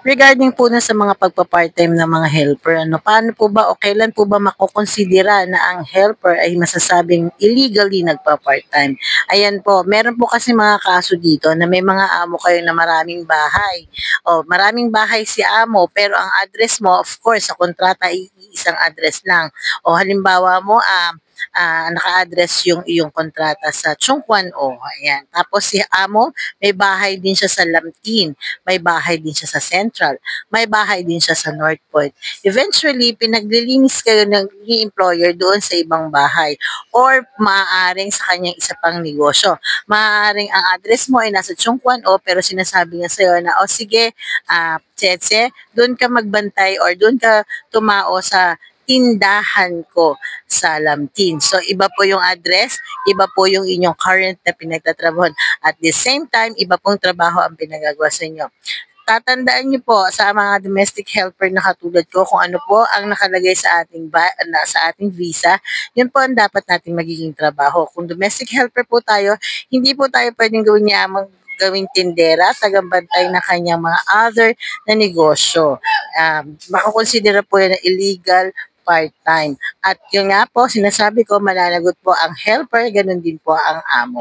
Regarding po na sa mga pagpa-part-time ng mga helper, ano, paano po ba o kailan po ba makokonsidera na ang helper ay masasabing illegally nagpa-part-time? Ayan po, meron po kasi mga kaso dito na may mga amo kayo na maraming bahay. O, maraming bahay si amo, pero ang address mo, of course, sa kontrata ay isang address lang. O halimbawa mo, naka-address yung iyong kontrata sa Chongquan O. Ayan. Tapos si amo, may bahay din siya sa Lamtin, may bahay din siya sa Central, may bahay din siya sa North Point. Eventually, pinaglilinis kayo ng employer doon sa ibang bahay or maaaring sa kanyang isa pang negosyo. Maaaring ang address mo ay nasa Chongquan O pero sinasabi niya sa'yo na, o sige, Tsetse, doon ka magbantay or doon ka tumao sa tindahan ko sa Lamtin. So, iba po yung address, iba po yung inyong current na pinagtatrabaho. At the same time, iba pong trabaho ang pinagagawa sa inyo. Tatandaan niyo po sa mga domestic helper na katulad ko kung ano po ang nakalagay sa ating sa ating visa, yun po ang dapat nating magiging trabaho. Kung domestic helper po tayo, hindi po tayo pwedeng gawin yamang gawing tindera, tagabantay na kanyang mga other na negosyo. Makakonsidera po yan na illegal part-time. At yun nga po, sinasabi ko, mananagot po ang helper, ganun din po ang amo.